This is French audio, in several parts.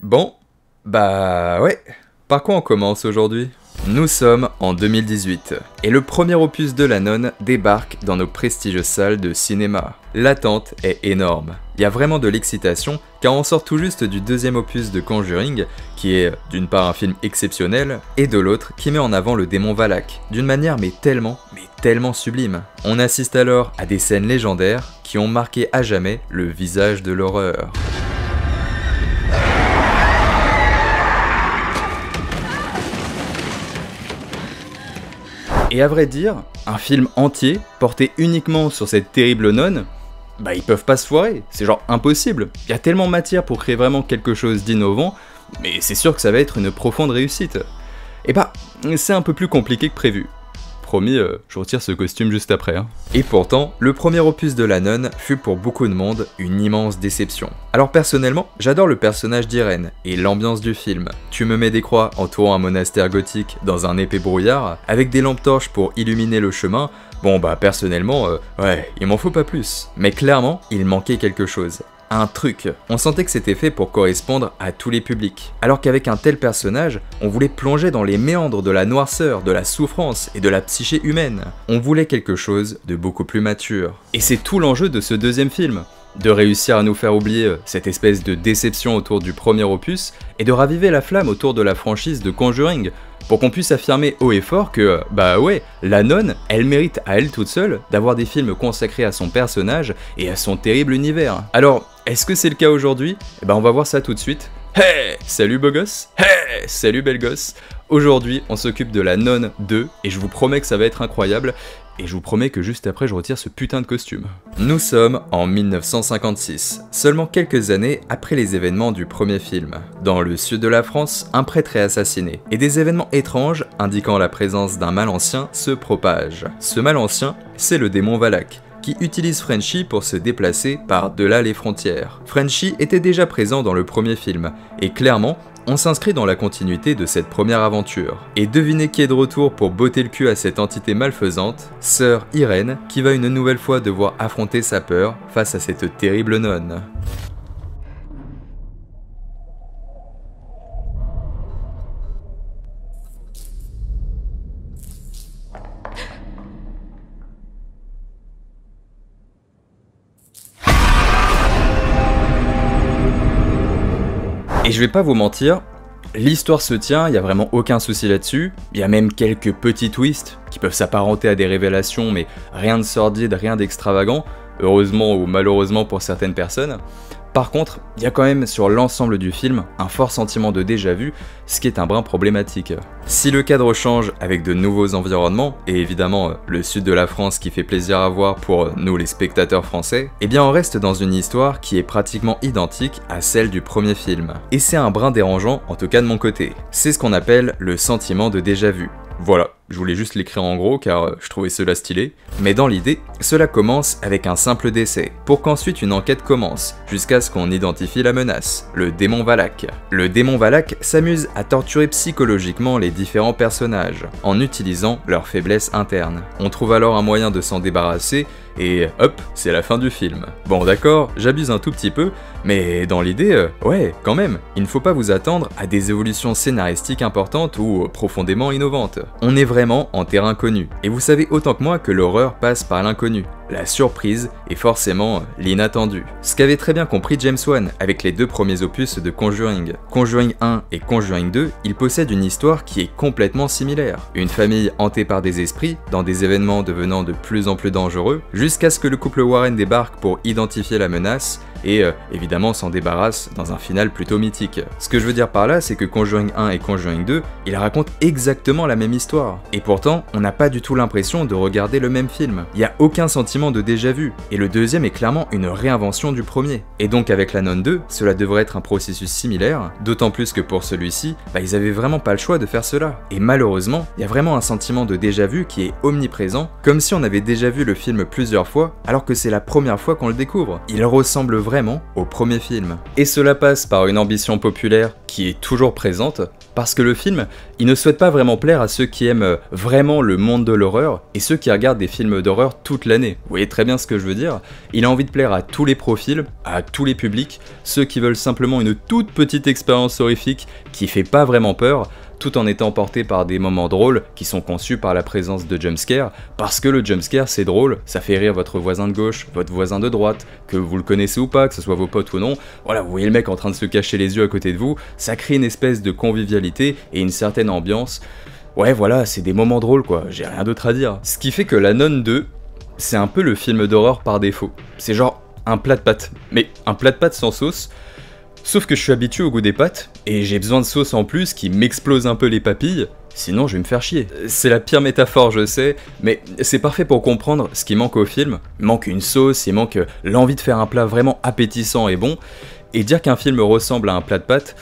Bon, bah ouais. Par quoi on commence aujourd'hui? Nous sommes en 2018, et le premier opus de La Nonne débarque dans nos prestigieuses salles de cinéma. L'attente est énorme. Il y a vraiment de l'excitation, car on sort tout juste du deuxième opus de Conjuring, qui est d'une part un film exceptionnel, et de l'autre qui met en avant le démon Valak, d'une manière mais tellement sublime. On assiste alors à des scènes légendaires qui ont marqué à jamais le visage de l'horreur. Et à vrai dire, un film entier, porté uniquement sur cette terrible nonne, bah ils peuvent pas se foirer, c'est genre impossible. Il y a tellement matière pour créer vraiment quelque chose d'innovant, mais c'est sûr que ça va être une profonde réussite. Et bah, c'est un peu plus compliqué que prévu. Promis, je retire ce costume juste après. Hein. Et pourtant, le premier opus de La Nonne fut pour beaucoup de monde une immense déception. Alors personnellement, j'adore le personnage d'Irène et l'ambiance du film. Tu me mets des croix entourant un monastère gothique dans un épais brouillard, avec des lampes torches pour illuminer le chemin, bon bah personnellement, ouais, il m'en faut pas plus. Mais clairement, il manquait quelque chose. Un truc. On sentait que c'était fait pour correspondre à tous les publics. Alors qu'avec un tel personnage, on voulait plonger dans les méandres de la noirceur, de la souffrance et de la psyché humaine. On voulait quelque chose de beaucoup plus mature. Et c'est tout l'enjeu de ce deuxième film. De réussir à nous faire oublier cette espèce de déception autour du premier opus et de raviver la flamme autour de la franchise de Conjuring pour qu'on puisse affirmer haut et fort que, bah ouais, La Nonne, elle mérite à elle toute seule d'avoir des films consacrés à son personnage et à son terrible univers. Alors, est-ce que c'est le cas aujourd'hui? Eh ben on va voir ça tout de suite. Hey! Salut beau gosse! Hey! Salut belle gosse! Aujourd'hui, on s'occupe de La Nonne 2 et je vous promets que ça va être incroyable. Et je vous promets que juste après je retire ce putain de costume. Nous sommes en 1956, seulement quelques années après les événements du premier film. Dans le sud de la France, un prêtre est assassiné, et des événements étranges indiquant la présence d'un mal ancien se propagent. Ce mal ancien, c'est le démon Valak, qui utilise Frenchy pour se déplacer par-delà les frontières. Frenchy était déjà présent dans le premier film, et clairement, on s'inscrit dans la continuité de cette première aventure. Et devinez qui est de retour pour botter le cul à cette entité malfaisante, sœur Irène, qui va une nouvelle fois devoir affronter sa peur face à cette terrible nonne. Et je vais pas vous mentir, l'histoire se tient, il y a vraiment aucun souci là-dessus, il y a même quelques petits twists qui peuvent s'apparenter à des révélations, mais rien de sordide, rien d'extravagant, heureusement ou malheureusement pour certaines personnes. Par contre, il y a quand même sur l'ensemble du film un fort sentiment de déjà-vu, ce qui est un brin problématique. Si le cadre change avec de nouveaux environnements, et évidemment le sud de la France qui fait plaisir à voir pour nous les spectateurs français, eh bien on reste dans une histoire qui est pratiquement identique à celle du premier film. Et c'est un brin dérangeant, en tout cas de mon côté. C'est ce qu'on appelle le sentiment de déjà-vu. Voilà, je voulais juste l'écrire en gros car je trouvais cela stylé. Mais dans l'idée, cela commence avec un simple décès, pour qu'ensuite une enquête commence, jusqu'à ce qu'on identifie la menace, le démon Valak. Le démon Valak s'amuse à torturer psychologiquement les différents personnages, en utilisant leurs faiblesses internes. On trouve alors un moyen de s'en débarrasser, et hop, c'est la fin du film. Bon d'accord, j'abuse un tout petit peu, mais dans l'idée, ouais, quand même, il ne faut pas vous attendre à des évolutions scénaristiques importantes ou profondément innovantes. On est vraiment en terrain connu, et vous savez autant que moi que l'horreur passe par l'inconnu, la surprise et forcément l'inattendu. Ce qu'avait très bien compris James Wan avec les deux premiers opus de Conjuring. Conjuring 1 et Conjuring 2, ils possèdent une histoire qui est complètement similaire. Une famille hantée par des esprits, dans des événements devenant de plus en plus dangereux, jusqu'à ce que le couple Warren débarque pour identifier la menace et évidemment s'en débarrasse dans un final plutôt mythique. Ce que je veux dire par là, c'est que Conjuring 1 et Conjuring 2, ils racontent exactement la même histoire. Et pourtant, on n'a pas du tout l'impression de regarder le même film. Il n'y a aucun sentiment de déjà-vu, et le deuxième est clairement une réinvention du premier. Et donc avec La Nonne 2, cela devrait être un processus similaire, d'autant plus que pour celui-ci, ils avaient vraiment pas le choix de faire cela. Et malheureusement, il y a vraiment un sentiment de déjà-vu qui est omniprésent, comme si on avait déjà vu le film plusieurs fois, alors que c'est la première fois qu'on le découvre. Il ressemble vraiment au premier film. Et cela passe par une ambition populaire qui est toujours présente, parce que le film, il ne souhaite pas vraiment plaire à ceux qui aiment vraiment le monde de l'horreur et ceux qui regardent des films d'horreur toute l'année. Vous voyez très bien ce que je veux dire. Il a envie de plaire à tous les profils, à tous les publics, ceux qui veulent simplement une toute petite expérience horrifique qui fait pas vraiment peur, tout en étant porté par des moments drôles qui sont conçus par la présence de jumpscare, parce que le jumpscare c'est drôle, ça fait rire votre voisin de gauche, votre voisin de droite, que vous le connaissez ou pas, que ce soit vos potes ou non, voilà, vous voyez le mec en train de se cacher les yeux à côté de vous, ça crée une espèce de convivialité et une certaine ambiance. Ouais voilà, c'est des moments drôles quoi, j'ai rien d'autre à dire. Ce qui fait que La Nonne 2, c'est un peu le film d'horreur par défaut. C'est genre un plat de pâtes, mais un plat de pâtes sans sauce. Sauf que je suis habitué au goût des pâtes, et j'ai besoin de sauce en plus qui m'explose un peu les papilles, sinon je vais me faire chier. C'est la pire métaphore, je sais, mais c'est parfait pour comprendre ce qui manque au film. Il manque une sauce, il manque l'envie de faire un plat vraiment appétissant et bon, et dire qu'un film ressemble à un plat de pâtes,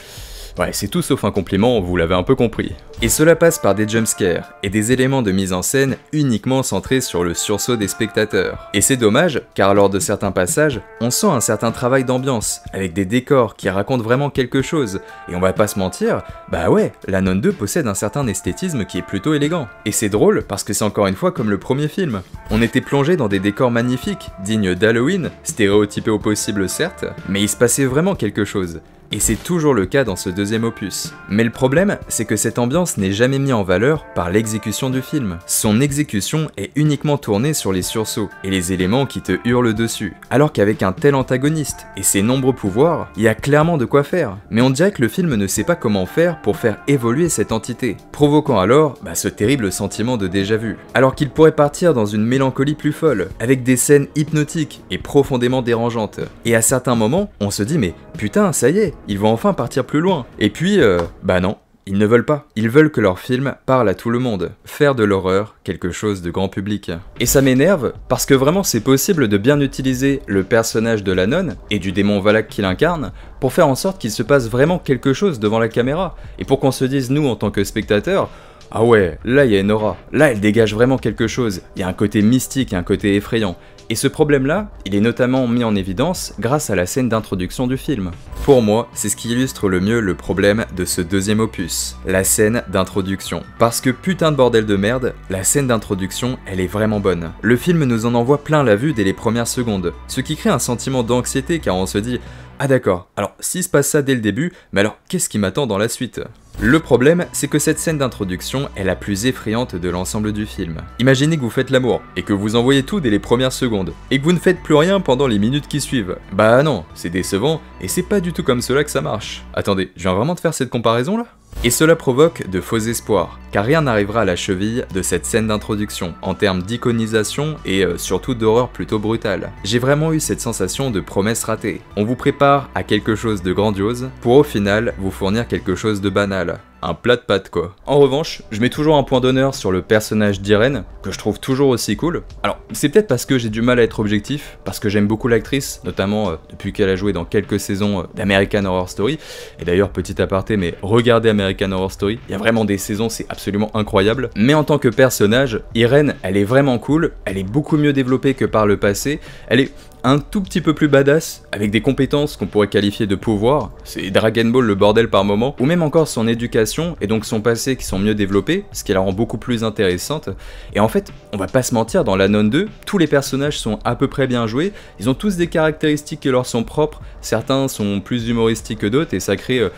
ouais, c'est tout sauf un compliment, vous l'avez un peu compris. Et cela passe par des jumpscares et des éléments de mise en scène uniquement centrés sur le sursaut des spectateurs. Et c'est dommage, car lors de certains passages, on sent un certain travail d'ambiance, avec des décors qui racontent vraiment quelque chose. Et on va pas se mentir, bah ouais, La Nonne 2 possède un certain esthétisme qui est plutôt élégant. Et c'est drôle, parce que c'est encore une fois comme le premier film. On était plongé dans des décors magnifiques, dignes d'Halloween, stéréotypés au possible certes, mais il se passait vraiment quelque chose. Et c'est toujours le cas dans ce deuxième opus. Mais le problème, c'est que cette ambiance n'est jamais mise en valeur par l'exécution du film. Son exécution est uniquement tournée sur les sursauts et les éléments qui te hurlent dessus. Alors qu'avec un tel antagoniste et ses nombreux pouvoirs, il y a clairement de quoi faire. Mais on dirait que le film ne sait pas comment faire pour faire évoluer cette entité, provoquant alors ce terrible sentiment de déjà-vu. Alors qu'il pourrait partir dans une mélancolie plus folle, avec des scènes hypnotiques et profondément dérangeantes. Et à certains moments, on se dit mais putain, ça y est, ils vont enfin partir plus loin. Et puis, bah non, ils ne veulent pas. Ils veulent que leur film parle à tout le monde, faire de l'horreur quelque chose de grand public. Et ça m'énerve, parce que vraiment c'est possible de bien utiliser le personnage de la nonne, et du démon Valak qui l'incarne, pour faire en sorte qu'il se passe vraiment quelque chose devant la caméra, et pour qu'on se dise nous en tant que spectateurs, ah ouais, là il y a une aura, là elle dégage vraiment quelque chose, il y a un côté mystique, un côté effrayant. Et ce problème-là, il est notamment mis en évidence grâce à la scène d'introduction du film. Pour moi, c'est ce qui illustre le mieux le problème de ce deuxième opus, la scène d'introduction. Parce que putain de bordel de merde, la scène d'introduction, elle est vraiment bonne. Le film nous en envoie plein la vue dès les premières secondes, ce qui crée un sentiment d'anxiété car on se dit « Ah d'accord, alors s'il se passe ça dès le début, mais alors qu'est-ce qui m'attend dans la suite ?» Le problème, c'est que cette scène d'introduction est la plus effrayante de l'ensemble du film. Imaginez que vous faites l'amour, et que vous envoyez tout dès les premières secondes, et que vous ne faites plus rien pendant les minutes qui suivent. Bah non, c'est décevant, et c'est pas du tout comme cela que ça marche. Attendez, je viens vraiment de faire cette comparaison là ? Et cela provoque de faux espoirs, car rien n'arrivera à la cheville de cette scène d'introduction, en termes d'iconisation et surtout d'horreur plutôt brutale. J'ai vraiment eu cette sensation de promesse ratée. On vous prépare à quelque chose de grandiose, pour au final vous fournir quelque chose de banal. Un plat de pâtes quoi. En revanche, je mets toujours un point d'honneur sur le personnage d'Irene, que je trouve toujours aussi cool. Alors, c'est peut-être parce que j'ai du mal à être objectif, parce que j'aime beaucoup l'actrice, notamment depuis qu'elle a joué dans quelques saisons d'American Horror Story. Et d'ailleurs, petit aparté, mais regardez American Horror Story, il y a vraiment des saisons, c'est absolument incroyable. Mais en tant que personnage, Irene, elle est vraiment cool, elle est beaucoup mieux développée que par le passé, elle est un tout petit peu plus badass, avec des compétences qu'on pourrait qualifier de pouvoir, c'est Dragon Ball le bordel par moment, ou même encore son éducation et donc son passé qui sont mieux développés, ce qui la rend beaucoup plus intéressante. Et en fait, on va pas se mentir, dans La Nonne 2, tous les personnages sont à peu près bien joués, ils ont tous des caractéristiques qui leur sont propres, certains sont plus humoristiques que d'autres et ça crée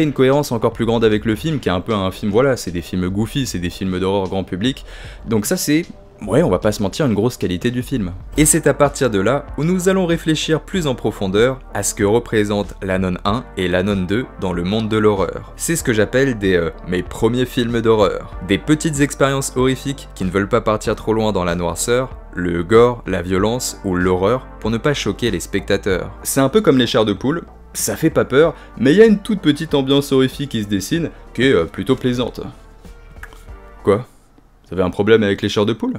une cohérence encore plus grande avec le film, qui est un peu un film, voilà, c'est des films goofy, c'est des films d'horreur grand public, donc ça c'est... ouais, on va pas se mentir, une grosse qualité du film. Et c'est à partir de là où nous allons réfléchir plus en profondeur à ce que représentent La Nonne 1 et La Nonne 2 dans le monde de l'horreur. C'est ce que j'appelle mes premiers films d'horreur. Des petites expériences horrifiques qui ne veulent pas partir trop loin dans la noirceur, le gore, la violence ou l'horreur pour ne pas choquer les spectateurs. C'est un peu comme les chairs de poule, ça fait pas peur, mais il y a une toute petite ambiance horrifique qui se dessine qui est plutôt plaisante. Quoi ? Vous avez un problème avec les chairs de poule ?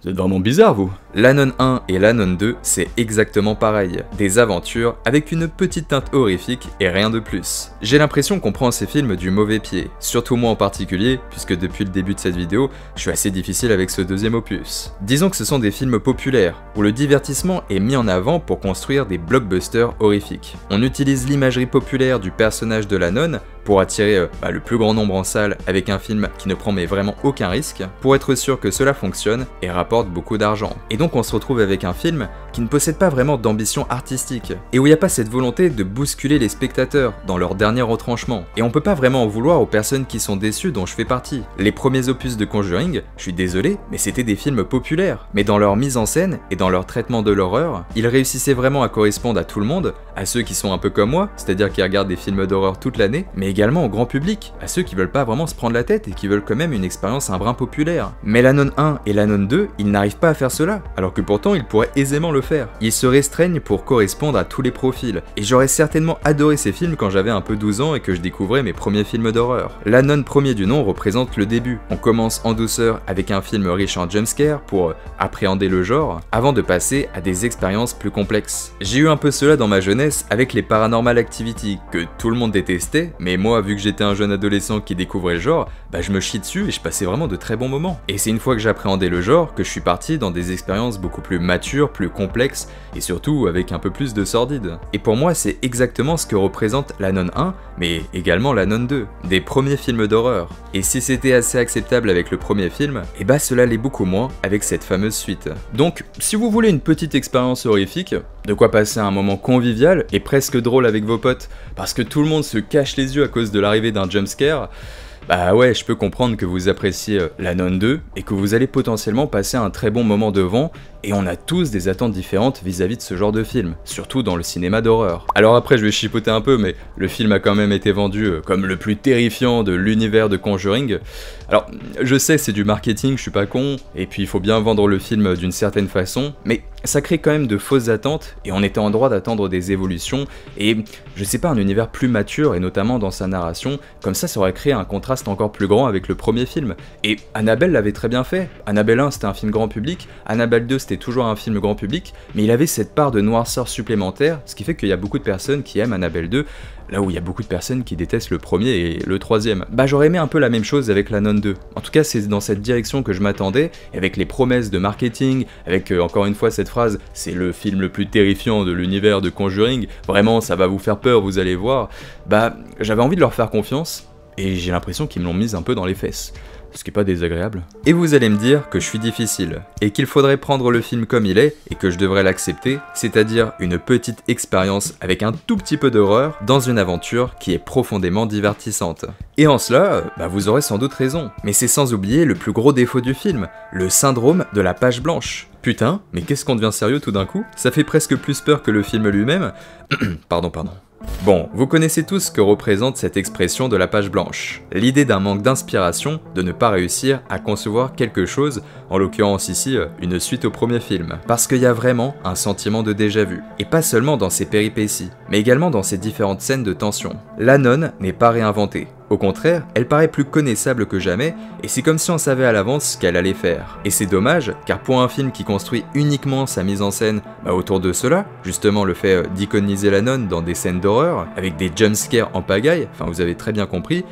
Vous êtes vraiment bizarre, vous. La Nonne 1 et La Nonne 2, c'est exactement pareil. Des aventures avec une petite teinte horrifique et rien de plus. J'ai l'impression qu'on prend ces films du mauvais pied. Surtout moi en particulier, puisque depuis le début de cette vidéo, je suis assez difficile avec ce deuxième opus. Disons que ce sont des films populaires, où le divertissement est mis en avant pour construire des blockbusters horrifiques. On utilise l'imagerie populaire du personnage de la nonne pour attirer le plus grand nombre en salle avec un film qui ne prend mais vraiment aucun risque, pour être sûr que cela fonctionne et rapporte beaucoup d'argent. Et donc on se retrouve avec un film qui ne possède pas vraiment d'ambition artistique, et où il n'y a pas cette volonté de bousculer les spectateurs dans leur dernier retranchement. Et on peut pas vraiment en vouloir aux personnes qui sont déçues dont je fais partie. Les premiers opus de Conjuring, je suis désolé, mais c'était des films populaires. Mais dans leur mise en scène et dans leur traitement de l'horreur, ils réussissaient vraiment à correspondre à tout le monde, à ceux qui sont un peu comme moi, c'est-à-dire qui regardent des films d'horreur toute l'année, mais également au grand public, à ceux qui veulent pas vraiment se prendre la tête et qui veulent quand même une expérience un brin populaire. Mais la Nun 1 et la Nun 2, ils n'arrivent pas à faire cela, alors que pourtant ils pourraient aisément le faire. Ils se restreignent pour correspondre à tous les profils, et j'aurais certainement adoré ces films quand j'avais un peu 12 ans et que je découvrais mes premiers films d'horreur. La Nun premier du nom représente le début. On commence en douceur avec un film riche en jumpscare pour appréhender le genre, avant de passer à des expériences plus complexes. J'ai eu un peu cela dans ma jeunesse avec les Paranormal Activity, que tout le monde détestait, mais moi vu que j'étais un jeune adolescent qui découvrait le genre, je me chie dessus et je passais vraiment de très bons moments. Et c'est une fois que j'appréhendais le genre que je suis parti dans des expériences beaucoup plus matures, plus complexes, et surtout avec un peu plus de sordide. Et pour moi c'est exactement ce que représente la Nun 1, mais également la Nun 2, des premiers films d'horreur. Et si c'était assez acceptable avec le premier film, cela l'est beaucoup moins avec cette fameuse suite. Donc, si vous voulez une petite expérience horrifique, de quoi passer un moment convivial et presque drôle avec vos potes, parce que tout le monde se cache les yeux à cause de l'arrivée d'un jumpscare, ouais, je peux comprendre que vous appréciez la Nun 2 et que vous allez potentiellement passer un très bon moment devant, et on a tous des attentes différentes vis-à-vis de ce genre de film, surtout dans le cinéma d'horreur. Alors après je vais chipoter un peu, mais le film a quand même été vendu comme le plus terrifiant de l'univers de Conjuring. Alors je sais c'est du marketing, je suis pas con, et puis il faut bien vendre le film d'une certaine façon, mais ça crée quand même de fausses attentes, et on était en droit d'attendre des évolutions, et je sais pas, un univers plus mature, et notamment dans sa narration, comme ça aurait créé un contraste encore plus grand avec le premier film. Et Annabelle l'avait très bien fait. Annabelle 1 c'était un film grand public, Annabelle 2 c'était toujours un film grand public, mais il avait cette part de noirceur supplémentaire, ce qui fait qu'il y a beaucoup de personnes qui aiment Annabelle 2, là où il y a beaucoup de personnes qui détestent le premier et le troisième. J'aurais aimé un peu la même chose avec la Nun 2. En tout cas, c'est dans cette direction que je m'attendais, et avec les promesses de marketing, avec encore une fois cette phrase « c'est le film le plus terrifiant de l'univers de Conjuring, vraiment ça va vous faire peur, vous allez voir », j'avais envie de leur faire confiance, et j'ai l'impression qu'ils me l'ont mise un peu dans les fesses. Ce qui est pas désagréable. Et vous allez me dire que je suis difficile, et qu'il faudrait prendre le film comme il est, et que je devrais l'accepter, c'est-à-dire une petite expérience avec un tout petit peu d'horreur, dans une aventure qui est profondément divertissante. Et en cela, vous aurez sans doute raison, mais c'est sans oublier le plus gros défaut du film, le syndrome de la page blanche. Putain, mais qu'est-ce qu'on devient sérieux tout d'un coup? Ça fait presque plus peur que le film lui-même. Pardon. Bon, vous connaissez tous ce que représente cette expression de la page blanche. L'idée d'un manque d'inspiration, de ne pas réussir à concevoir quelque chose, en l'occurrence ici, une suite au premier film. Parce qu'il y a vraiment un sentiment de déjà-vu. Et pas seulement dans ses péripéties, mais également dans ses différentes scènes de tension. La nonne n'est pas réinventée. Au contraire, elle paraît plus connaissable que jamais, et c'est comme si on savait à l'avance ce qu'elle allait faire. Et c'est dommage, car pour un film qui construit uniquement sa mise en scène autour de cela, justement le fait d'iconiser la nonne dans des scènes d'horreur, avec des jumpscares en pagaille, vous avez très bien compris,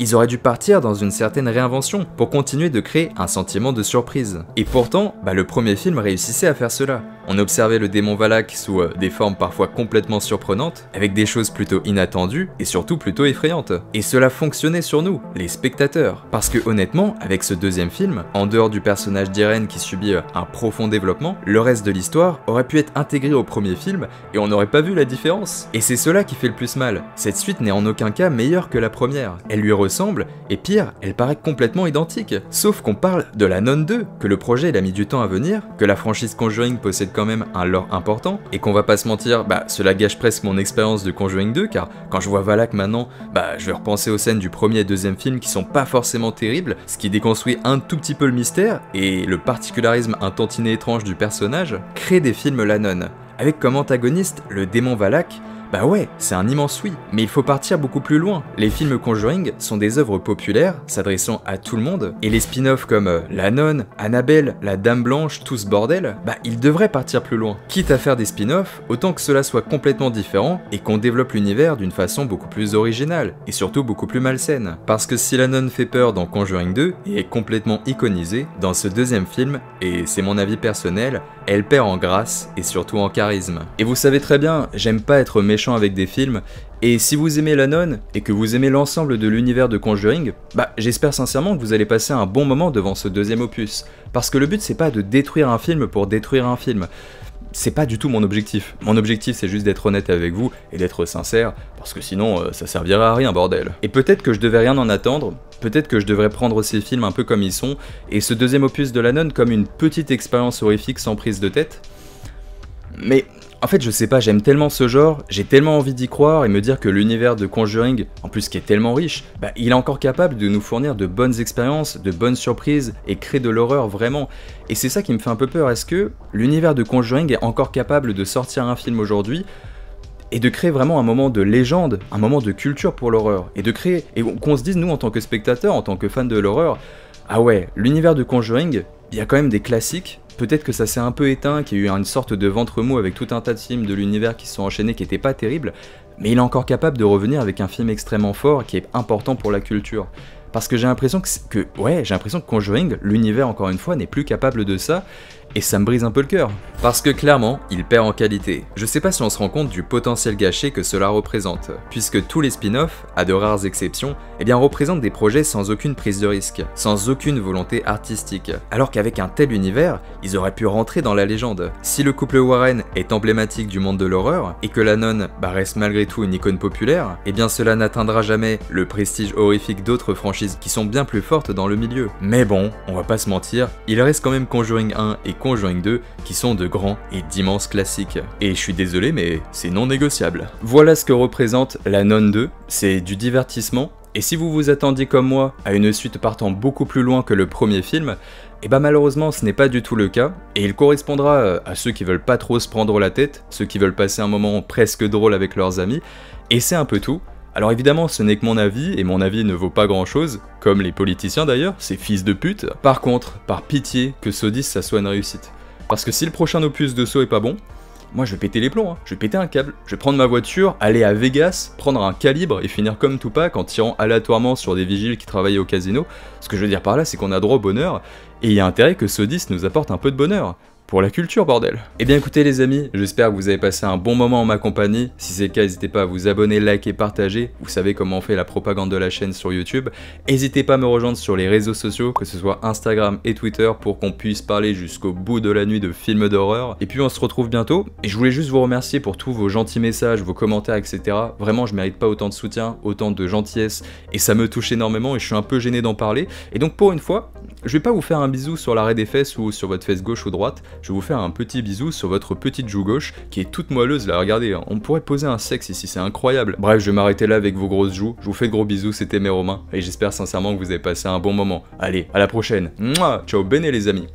ils auraient dû partir dans une certaine réinvention, pour continuer de créer un sentiment de surprise. Et pourtant, le premier film réussissait à faire cela. On observait le démon Valak sous des formes parfois complètement surprenantes, avec des choses plutôt inattendues, et surtout plutôt effrayantes. Et cela fonctionnait sur nous, les spectateurs. Parce que honnêtement, avec ce deuxième film, en dehors du personnage d'Irène qui subit un profond développement, le reste de l'histoire aurait pu être intégré au premier film, et on n'aurait pas vu la différence. Et c'est cela qui fait le plus mal. Cette suite n'est en aucun cas meilleure que la première. Elle lui ressemble, et pire, elle paraît complètement identique. Sauf qu'on parle de la Nonne 2, que le projet il a mis du temps à venir, que la franchise Conjuring possède quand même un lore important, et qu'on va pas se mentir, cela gâche presque mon expérience de Conjuring 2, car quand je vois Valak maintenant, je vais repenser aux scènes du premier et deuxième film qui sont pas forcément terribles, ce qui déconstruit un tout petit peu le mystère, et le particularisme un tantinet étrange du personnage, crée des films La Nonne, avec comme antagoniste le démon Valak. Ouais, c'est un immense oui, mais il faut partir beaucoup plus loin. Les films Conjuring sont des œuvres populaires, s'adressant à tout le monde, et les spin-offs comme La Nonne, Annabelle, La Dame Blanche, tout ce bordel, ils devraient partir plus loin. Quitte à faire des spin-offs, autant que cela soit complètement différent, et qu'on développe l'univers d'une façon beaucoup plus originale, et surtout beaucoup plus malsaine. Parce que si La Nonne fait peur dans Conjuring 2, et est complètement iconisée, dans ce deuxième film, et c'est mon avis personnel, elle perd en grâce, et surtout en charisme. Et vous savez très bien, j'aime pas être méchant méchants avec des films, et si vous aimez La Nonne, et que vous aimez l'ensemble de l'univers de Conjuring, bah j'espère sincèrement que vous allez passer un bon moment devant ce deuxième opus, parce que le but c'est pas de détruire un film pour détruire un film, c'est pas du tout mon objectif. Mon objectif c'est juste d'être honnête avec vous et d'être sincère, parce que sinon ça servirait à rien bordel. Et peut-être que je devais rien en attendre, peut-être que je devrais prendre ces films un peu comme ils sont, et ce deuxième opus de La Nonne comme une petite expérience horrifique sans prise de tête. Mais en fait je sais pas, j'aime tellement ce genre, j'ai tellement envie d'y croire et me dire que l'univers de Conjuring, en plus qui est tellement riche, bah il est encore capable de nous fournir de bonnes expériences, de bonnes surprises et créer de l'horreur vraiment. Et c'est ça qui me fait un peu peur, est-ce que l'univers de Conjuring est encore capable de sortir un film aujourd'hui et de créer vraiment un moment de légende, un moment de culture pour l'horreur, et de créer, et qu'on se dise nous en tant que spectateurs, en tant que fans de l'horreur, ah ouais, l'univers de Conjuring, il y a quand même des classiques. Peut-être que ça s'est un peu éteint, qu'il y a eu une sorte de ventre mou avec tout un tas de films de l'univers qui se sont enchaînés qui étaient pas terribles, mais il est encore capable de revenir avec un film extrêmement fort qui est important pour la culture. Parce que j'ai l'impression que Conjuring, l'univers encore une fois, n'est plus capable de ça, et ça me brise un peu le cœur. Parce que clairement, il perd en qualité. Je sais pas si on se rend compte du potentiel gâché que cela représente, puisque tous les spin-offs, à de rares exceptions, eh bien représentent des projets sans aucune prise de risque, sans aucune volonté artistique. Alors qu'avec un tel univers, ils auraient pu rentrer dans la légende. Si le couple Warren est emblématique du monde de l'horreur, et que La Nonne reste malgré tout une icône populaire, eh bien cela n'atteindra jamais le prestige horrifique d'autres franchises qui sont bien plus fortes dans le milieu. Mais bon, on va pas se mentir, il reste quand même Conjuring 1 et Conjuring 2 qui sont de grands et d'immenses classiques. Et je suis désolé mais c'est non négociable. Voilà ce que représente La Nonne 2, c'est du divertissement, et si vous vous attendiez comme moi à une suite partant beaucoup plus loin que le premier film, et bah malheureusement ce n'est pas du tout le cas, et il correspondra à ceux qui veulent pas trop se prendre la tête, ceux qui veulent passer un moment presque drôle avec leurs amis, et c'est un peu tout. Alors évidemment ce n'est que mon avis, et mon avis ne vaut pas grand chose, comme les politiciens d'ailleurs, ces fils de pute. Par contre, par pitié, que Saw 10 ça soit une réussite. Parce que si le prochain opus de Saw est pas bon, moi je vais péter les plombs, hein. Je vais péter un câble, je vais prendre ma voiture, aller à Vegas, prendre un calibre et finir comme Tupac en tirant aléatoirement sur des vigiles qui travaillaient au casino. Ce que je veux dire par là c'est qu'on a droit au bonheur, et il y a intérêt que Saw 10 nous apporte un peu de bonheur. Pour la culture bordel. Et bien écoutez les amis, j'espère que vous avez passé un bon moment en ma compagnie. Si c'est le cas, n'hésitez pas à vous abonner, liker, partager. Vous savez comment on fait la propagande de la chaîne sur YouTube. N'hésitez pas à me rejoindre sur les réseaux sociaux, que ce soit Instagram et Twitter, pour qu'on puisse parler jusqu'au bout de la nuit de films d'horreur. Et puis on se retrouve bientôt. Et je voulais juste vous remercier pour tous vos gentils messages, vos commentaires, etc. Vraiment, je mérite pas autant de soutien, autant de gentillesse. Et ça me touche énormément et je suis un peu gêné d'en parler. Et donc pour une fois, je vais pas vous faire un bisou sur l'arrêt des fesses ou sur votre fesse gauche ou droite, je vais vous faire un petit bisou sur votre petite joue gauche qui est toute moelleuse là, regardez, on pourrait poser un sexe ici, c'est incroyable. Bref, je vais m'arrêter là avec vos grosses joues, je vous fais de gros bisous, c'était mes Romains, et j'espère sincèrement que vous avez passé un bon moment. Allez, à la prochaine. Mouah, ciao bene les amis.